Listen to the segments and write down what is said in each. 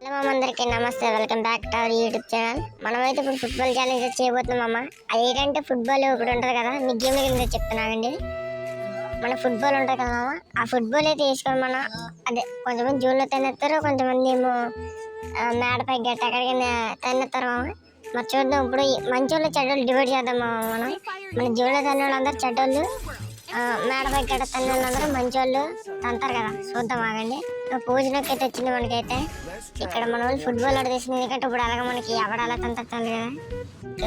Hello మామ, అందరికీ నమస్తే. Welcome back to our YouTube channel. మనమైతే ఇప్పుడు ఫుట్బాల్ ఛాలెంజ్ చేయబోతున్నాం అమ్మ. అది ఏంటంటే ఫుట్బాల్ ఇప్పుడు ఉంటుంది కదా, మీకు గేమ్ కింద చెప్తున్నానండి. మన ఫుట్బాల్ ఉంటుంది కదా మామ, ఆ ఫుట్బాల్ అయితే వేసుకొని మన అదే కొంతమంది జూన్లో తినేస్తారు, కొంతమంది ఏమో మేడపై గట్ట ఎక్కడికి తినేస్తారు మామ. మరి చూద్దాం ఇప్పుడు మంచోళ్ళు చెడ్డోళ్ళు డివైడ్ చేద్దాం మామ. మన జూన్లో తినే వాళ్ళందరూ చెడ్డోళ్ళు, మేడపై గట్ట తినే వాళ్ళందరూ మంచోళ్ళు తంటారు కదా. చూద్దాం ఆగండి. భోజనంకి అయితే వచ్చింది మనకైతే. ఇక్కడ మన వాళ్ళు ఫుట్బాల్ ఆడేసింది, ఎందుకంటే ఇప్పుడు అలాగే మనకి ఎవడ అలా తంటారు కదా.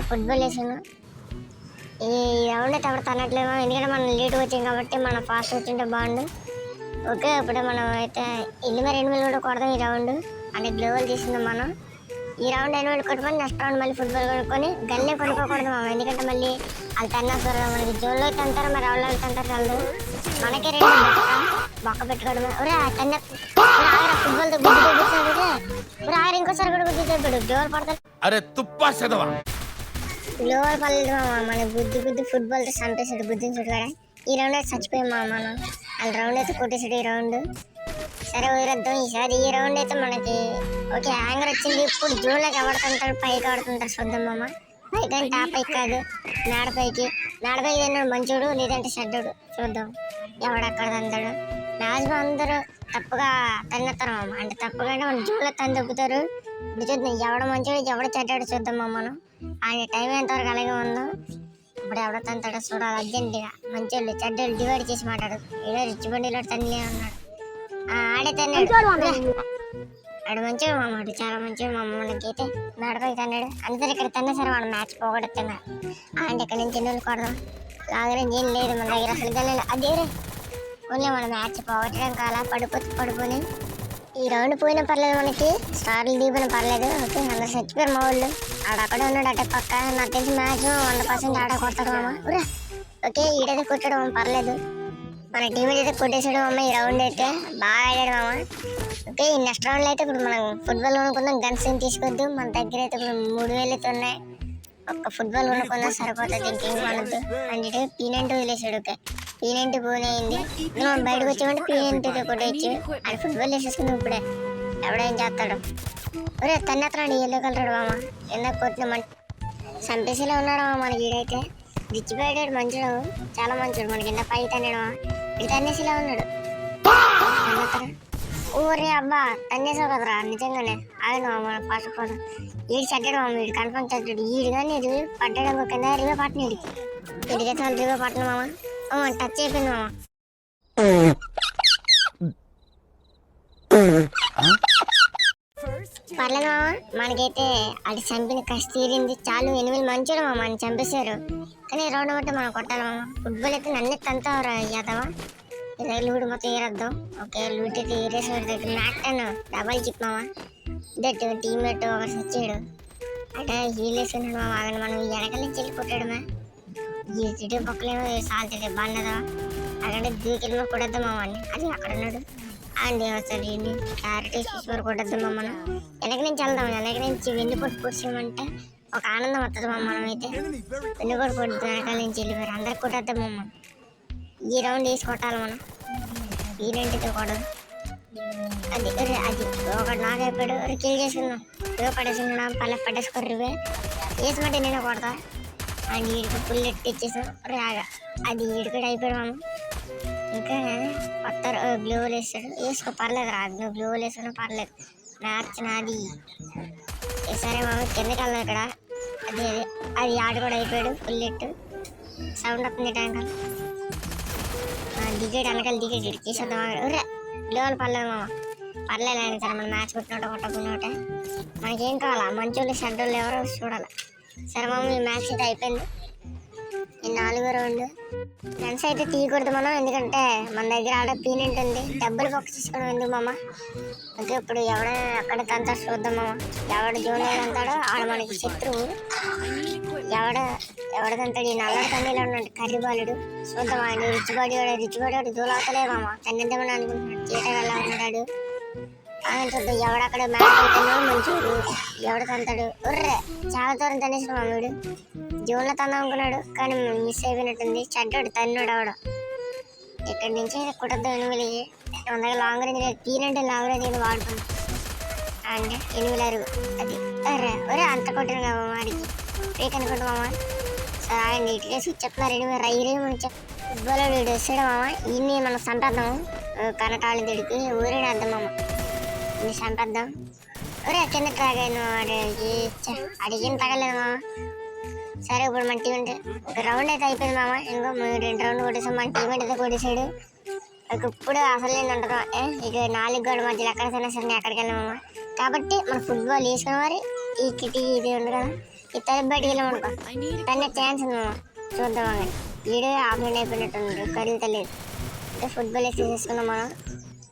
ఫుట్బాల్ వేసాను. ఈ రౌండ్ అయితే ఎవరు తనట్లేమో, ఎందుకంటే మనం లేట్గా వచ్చాం కాబట్టి మనం ఫాస్ట్ వచ్చింటే బాగుండు. ఓకే, ఇప్పుడు మనం అయితే ఇల్లు మరి 8 కూడా కొడదాం ఈ రౌండ్. అంటే గ్లోవల్ చేసింది మనం. ఈ రౌండ్ 8 కొట్టుకొని నెక్స్ట్ రౌండ్ మళ్ళీ ఫుట్బాల్ కొనుక్కొని గల్లే కొనుక్కోకూడదు మామ, ఎందుకంటే మళ్ళీ వాళ్ళు తన్నారు మనకి జోన్లో తంటారు, మరి రౌండ్లో తంటారు చల్లదు. మనకే 2 బొక్క పెట్టుకోవడం. తన్న ఫుట్బాల్తో గుర్తు చూపిస్తాడు, ఇంకోసారి కూడా గుర్తు చెప్పాడు. గ్లోవల్ పడతాడు, గ్లోవల్ పడలేదు మామ. మన బుద్ధి ఫుట్బాల్తో చంపేశాడు, బుద్ధిని చూడగా. ఈ రౌండ్ అయితే చచ్చిపోయాం మామ మనం. వాళ్ళ రౌండ్ అయితే కొట్టేసాడు ఈ రౌండ్. సరే వదిలేద్దాం ఈసారి. ఈ రౌండ్ అయితే మనకి ఓకే యాంగర్ వచ్చింది. ఇప్పుడు జోన్లోకి ఎవడుతుంటాడు, పైకి ఆడుతుంటారు చూద్దాం మామ. పైకి అంటే ఆ పైకి కాదు, మేడపైకి తిన్నాడు మంచోడు, లేదంటే చెడ్డోడు. చూద్దాం ఎవడక్కడ తంతాడు. మ్యాక్సిమం అందరూ తప్పుగా తన్నేస్తారు మామ, అంటే తప్పుగా అంటే మన జోన్లో తను దొబ్బుతారు. ఇప్పుడు చూద్దాం ఎవడ మంచోడు ఎవడ చెడ్డాడు చూద్దాం మామ. మనం ఆయన టైం ఎంతవరకు అలాగే ఉందో. ఇప్పుడు ఎవడ తంతాడో చూడాలి అర్జెంటుగా. మంచోళ్ళు చెడ్డోళ్ళు డివైడ్ చేసి మాట్లాడు. ఏదో రిచ్ బండిలో తన్నే ఉన్నాడు, ఆడే తన్నాడు. ఆడు మంచిగా మామాడు, చాలా మంచిగా మామ. మనకైతే మేడపై తన్నాడు. అందరు ఇక్కడ తన్నా సరే వాడు మ్యాచ్ పోగొడుతున్నారు. అంటే ఇక్కడ నుంచి ఎన్ని కొడదాం, లాగరేంజ్ ఏం లేదు మన దగ్గర అసలు. కానీ అదే ఓన్లీ మన మ్యాచ్ పోగొట్టడం కాలా, పడిపోని. ఈ రౌండ్ పోయినా పర్లేదు, మనకి స్టార్లు దిగిపోయినా పర్లేదు. ఓకే, అందరు చచ్చిపోయారు మా వాళ్ళు. ఆడక్కడ ఉన్నాడు అటే పక్క. నాకు తెలిసి మ్యాక్సిమం 100% ఆడ కొడతాడు మామ. ఓకే, ఈడైతే కొట్టాడు మామ, పర్లేదు. మన టీం అయితే కొట్టేసాడు మామ. ఈ రౌండ్ అయితే బాగా ఆడాడు మామ. ఓకే, ఈ నెక్స్ట్ రౌండ్లో అయితే ఇప్పుడు మనం ఫుట్బాల్ కొనుక్కుందాం. గన్స్ ఏం తీసుకోవద్దు, మన దగ్గర అయితే ఇప్పుడు 3000 అయితే ఉన్నాయి. ఒక్క ఫుట్బాల్ కొనుక్కుందాం సరిపోతుంది, ఇంకేం కొనద్దు. అంటే P90 వదిలేసాడు. ఓకే, P90 పోయింది. మనం బయటకు వచ్చామంటే P90 కొట్టేయచ్చు. అది ఫుట్బాల్ వేసేసుకుందాం ఇప్పుడే. ఎవడేం చేస్తాడు. తన్నెత్తనాడు ఎల్లో కలర్ మామ. ఎందుకు కొట్టినామంటే చంపేసేలా ఉన్నాడు మామ మనకి. ఈడైతే రిచ్ బయటాడు, మంచిడు, చాలా మంచిడు. మనకి ఎంత పై తన్నాడు మామ. ఇది తన్నేసేలా ఉన్నాడు. ఊరే అబ్బా, తన్నేసావు కదరా నిజంగానే. ఆగను మామ, ఫాస్ట్ పోదాం. ఈడు చెడ్డాడు మామ, వీడు కన్ఫర్మ్ చెడ్డాడు. ఈడు కానీ రివ్యూ పట్టడం కింద రివ్యూ పట్టిన ఇడికైతే వాళ్ళు రివ్యూ పట్టిన మామ. టచ్ అయిపోయింది మామ. పర్లేదు మామ, మనకైతే అది చంపిన కసి తీరింది. చాలు 8 మంచోడు మామ, అని చంపేశారు. కానీ రౌండ్ బట్టి మనం కొట్టాలి మామ. ఫుట్బాల్ అయితే నన్ను తంతావరా యాదవా. లూడ్ మొత్తం ఏరద్దాం. ఓకే, లూట్ అయితే ఏరేసాడు. మ్యాట్ అని డబల్ చిప్ మామ. దట్ టీమ్మేట్ ఒకటి వచ్చాడు అంటే హీల్ వేసుకున్నాడు మామ. ఆగండి, మనం వెనకాల నుంచి వెళ్ళి కొట్టాడు. ఈ చెట్టు పక్కలేమో సాల్తాడు బాగున్నదా. అక్కడ దూకెళ్ళి కొట్టద్దాం మామ అని. అది అక్కడ ఉన్నాడు అండి. వస్తాడు క్యారెట్ చూసి కొట్టద్దాం మమ్మల్ని. వెనక నుంచి వెళ్దాం. వెనక నుంచి వెన్నుపోటు పొడిచామంటే ఒక ఆనందం వస్తుంది మమ్మ. మనం అయితే వెన్నుపోటు పొడుతుంది, వెనకాల నుంచి వెళ్ళిపోయారు. అందరికి కొట్టద్దాం మమ్మల్ని. ఈ రౌండ్ వేసి కొట్టాలి మనం. ఈ రెండుతో కొడదు. అది ఒకటి నాకు అయిపోయాడు. కిల్ చేసుకుందాం. రివే పడేసుకున్నాం, పట్టేసుకోరు. రివే వేసమంటే నేను కొడతా. అండ్ వీడికి ఫుల్ ఎట్టిచ్చేసాం. రాగా అది వీడికి అయిపోయాడు మామ. ఇంకా కొత్త గ్లోవల్ వేస్తాడు. వేసుకో పర్లేదు రా, నువ్వు గ్లోవల్ వేసుకున్నా పర్లేదు. మ్యాచ్ నాది. సరే మామ, కిందకి వెళ్దాం. ఇక్కడ అది ఆడు కూడా అయిపోయాడు. ఫుల్ ఎట్టు సౌండ్ వస్తుంది ట్యాంకర్. దిగేడు వెనకాల దిగేడు తీసేద్దాం. గ్లోవల్ పర్లేదు మామ, పర్లేదు. ఆయన సరే మనం మ్యాచ్ కొట్టినట్టు కొట్టకున్నట్టే. మనకేం కావాలా, మంచోళ్ళు షెడ్యూల్ ఎవరో చూడాలి. సరే మామ, ఈ మ్యాచ్ అయితే అయిపోయింది. ఈ 4వ రౌండ్. గన్స్ అయితే తీయకూడదు మనం, ఎందుకంటే మన దగ్గర ఆడ P90 ఉంది. డబ్బులు పక్క తీసుకోవడం ఎందుకు మామ. ఓకే, ఇప్పుడు ఎవడ అక్కడ తంతా చూద్దాం మామ. ఎవడు జోన్ అంతాడో ఆడ మనకి శత్రువు. ఎవడదంతాడు ఈ నల్లడు తన్నీలో ఉన్నాడు కర్రీ బాలుడు. చూద్దాం. ఆయన రిచ్ బాడీ దూలవుతలే మామ. తన్నిద్దామని అనుకుంటున్నాడు. చీట వెళ్ళా ఉన్నాడు. ఆయన చూద్దాం. ఎవడక్కడ మ్యాచ్ అవుతున్నాడు మంచోడు. ఎవడ తంతాడు. చాలా దూరం తనేసిన మామ. వీడు జోన్లో తన్నా అనుకున్నాడు, కానీ మిస్ అయిపోయినట్టుంది. చెడ్డాడు తన్నాడు అవడం. ఇక్కడి నుంచి కుట్టద్దాం. 8 మన దగ్గర లాంగ్ రేంజ్ లేదు. P90 లాంగ్ రేంజ్ వాడుతుంది. అంటే ఎనిమిది అది అరే ఒరే అంత కొట్టాను కదా వాడికి ఫేక్ అనుకుంటా మామ. సరే ఆయన ఇటుకే స్విచ్ చెప్తున్నారు ఎనిమిది రైరే మనం ఫుట్బాల్ వీడు వస్తాడు మామ. ఇన్ని మనం చంపేద్దాం కనకాళ్ళ దిడికి ఊరేడేద్దాం మామ. ఇన్ని చంపేద్దాం. ఒరే కింద ట్రాక్ అయింది వాడికి అడిగిన తగలేదు మామ. సరే ఇప్పుడు మన టీం అంటే ఒక రౌండ్ అయితే అయిపోయింది మామ. ఇంకో 2 రౌండ్లు కొట్టేసాం. మన టీం అయితే కొట్టేసాడు. ఇప్పుడు అసలు ఏంటంటారు ఇక 4 గోడ మధ్యలో ఎక్కడికైనా సరే ఎక్కడికి వెళ్ళామమ్మ. కాబట్టి మన ఫుట్బాల్ వేసుకున్న వారి ఈ కిటి ఇది ఉంది కదా ఈ తలుపు బయటికి వెళ్ళామనుకో తనే ఛాన్స్ ఉంది మామ. చూద్దాం అని వీడే ఆఫ్లైన్ అయిపోయినట్టుంది కర్రీలు తెలియదు. అంటే ఫుట్బాల్ వేసి తీసుకున్నాం మనం.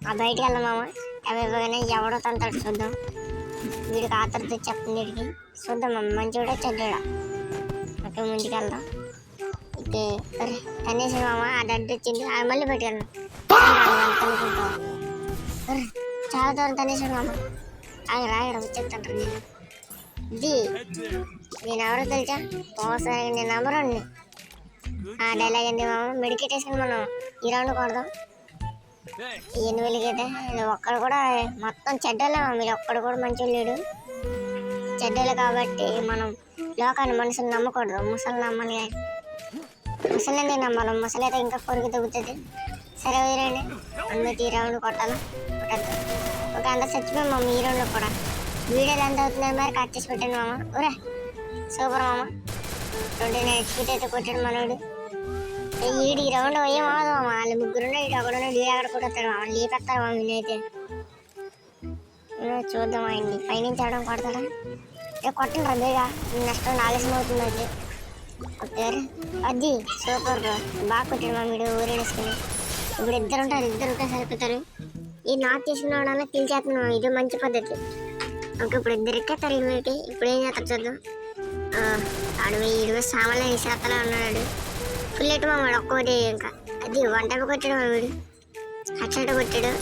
ఆ బయటికి వెళ్దాం మామ. అవి ఇవ్వగానే ఎవడో తంతాడు చూద్దాం. వీడికి ఆతరత చెప్తుంది వీడికి చూద్దాం మామ. మంచివాడా చెడ్డా ఓకే ముందుకు వెళ్దాం. ఓకే సరే తనేసి మామ అది అడ్డు వచ్చింది అది మళ్ళీ పెట్టుకెళ్ళాం. చాలా దూరం తనేసాడు మామ. రాయడం వచ్చేస్తాను నేను ఇది నేను ఎవరో తెలుసా ఒకసారి నేను నెంబర్ అండి ఆ డైలాగ్ ఏంటి మామ. మెడికేట్ వేసుకుని మనం ఈ రౌండ్ కొడదాం. 8,000 అయితే ఒక్కడు కూడా మొత్తం చెడ్డలే మీరు ఒక్కడు కూడా మంచిగా లేడు చెడ్డలు. కాబట్టి మనం లోకాన్ని మనుషులు నమ్మకూడదు. ముసలి నమ్మని ముసలి ఎందుకు నమ్మాలి? ముసలి అయితే ఇంకా కొరికి తగ్గుతుంది. సరే వదిలేండి అందరికి ఈ రౌండ్ కొట్టాలి కొట్టద్దు. ఒక అందరు చచ్చిపోయాం మామ. ఈ రౌండ్ కూడా వీడియోలు ఎంత అవుతున్నాయి మరి కట్ చేసి పెట్టండి మామ. ఊరే సూపర్ మామ. 29 HP అయితే కొట్టాడు మనోడు. ఈడు ఈ రౌండ్ ఏం అవ్వదు మామ. వాళ్ళు ముగ్గురు ఇటు ఒకడు వీడు అక్కడ కొట్టేస్తాడు మామ. లేపెత్తారు మామ వీళ్ళైతే. చూద్దాం ఆయన్ని పైనుంచి ఆడడం కొడతాడా కొట్టండి రద్దీగా నష్టం ఆలస్యం అవుతుంది. అది ఓకే అది సూపర్ బాగా కొట్టాడు మా వీడు ఊరేసుకుని. ఇప్పుడు ఇద్దరు ఉంటే సరిపోతారు. ఈ నాట్ చేసుకున్న వాళ్ళ పిలిచేస్తున్నాం. ఇది మంచి పద్ధతి. ఓకే ఇప్పుడు ఇద్దరు ఎక్కేస్తారు ఇడికి. ఇప్పుడు ఏం చేస్తారు చూద్దాం. ఆడు ఈడు సామాన్లు వేసేస్తలా ఉన్నాడు. ఫుల్ ఎట్టు మా వాడు ఒక్కోటి ఇంకా అది వంట కొట్టాడు మా వీడు. హెడ్షాట్ కొట్టాడు.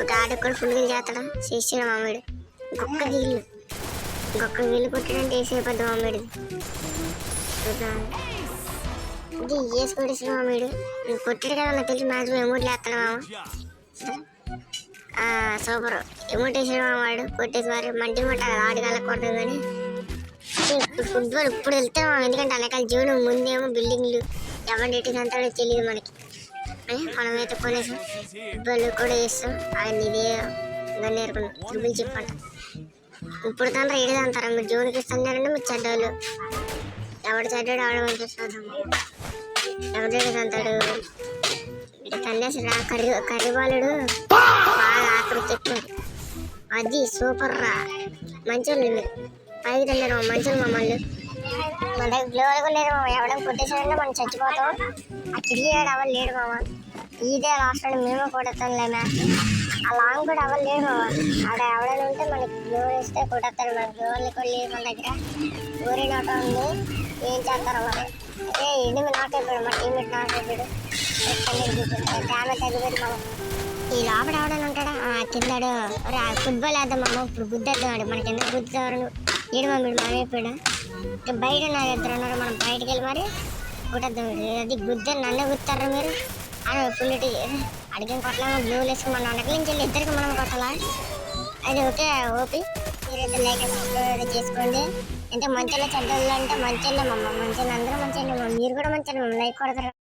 ఒక ఆటకు కూడా ఫుల్గా చేస్తాడు చేసాడు మా వీడు. ఇంకొక గిల్లు కొట్టాడంటే వేసేపోద్ది మా వీడు. చూద్దాం ఇది వేసుకొట్టేసాడు మా వీడు. కొట్టాడు కదా నాకు తెలిసి మ్యాచ్ ఎమౌంట్లు వేస్తాడు మామ. సూపర్ ఎమౌంట్ వేసాడు మా వాడు. కొట్టేసి మరి మంటి మంట ఆడగాల కొడతాం. కానీ ఇప్పుడు ఫుట్బాల్ ఇప్పుడు వెళ్తాం ఎందుకంటే వెనకాల జీవన ముందేమో బిల్డింగ్లు ఎవరిని ఎట్టి అంతాడో తెలియదు మనకి. మనమైతే కొనేసాం ఫుట్బాల్ కూడా వేస్తాం. ఆయన ఇదే దాన్ని నేర్చుకున్నాం ట్రిపుల్ చెప్పంట. ఇప్పుడు తండ్రి ఏడు అంటారా మీరు జోన్కి ఇస్తున్నారంటే మీరు చెడ్డోళ్ళు. ఎవడు చెడ్డాడు ఆవిడ మంచి చూద్దాం. ఎవరు అంటాడు తన్నేసి కర్రీ బాలుడు బాగా ఆకృతి ఎక్కువ. అది సూపర్ రా మంచోళ్ళు మీరు పైకి వెళ్ళారు మంచోళ్ళు మమ్మల్ని. మన దగ్గర గ్లోవల్ కూడా లేదు మామ. ఎవడం కొట్టేసాడంటే మనం చచ్చిపోతాం. ఆ కిరియాడు ఎవరు లేడు మామ. ఇదే లాస్ట్ అని మేము కొడతాంలే మ్యాచ్. ఆ లాంగ్ కూడా ఎవరు లేడు మామ. ఆడ ఎవడని ఉంటే మనకి గ్లోవల్ వేస్తే కొట్టేస్తాడు. మన గ్లోవల్ కూడా లేదు మన దగ్గర. ఊరి నాట ఉంది ఏం చేస్తారో మరి. అదే ఎనిమిది నాట్ అయిపోయాడు మా టీమేట్ నాట్ అయిపోయాడు. డ్యామేజ్ తగ్గిపోయాడు మనం. ఈ లోపల ఎవడని ఉంటాడా కిందాడు ఫుట్బాల్ వేద్దాం మామ. ఇప్పుడు గుద్దేద్దాం మనకి ఎందుకు గుద్దుతారు ఏడు మా మీరు మానేపోయాడు. బయట నాకు ఇద్దరు ఉన్నారు మనం బయటకు వెళ్ళి మరి కొట్టేద్దాం. అది గుద్దే నన్నే గుర్తారా మీరు అని ఫుల్లిటీ అడిగిన కొట్టలేమో బ్లూలు వేసుకుని మన వెనక నుంచి వెళ్ళి ఇద్దరికి మనం కొట్టాలా. అది ఓకే ఓపి మీరైతే లైక్ సబ్స్క్రైబ్ చేసుకోండి. అంటే మంచిగా చెడ్డలు అంటే మంచిగా మమ్మ మంచిగా అందరూ మంచిగా మీరు కూడా మంచిగా లైక్ కొడతారు.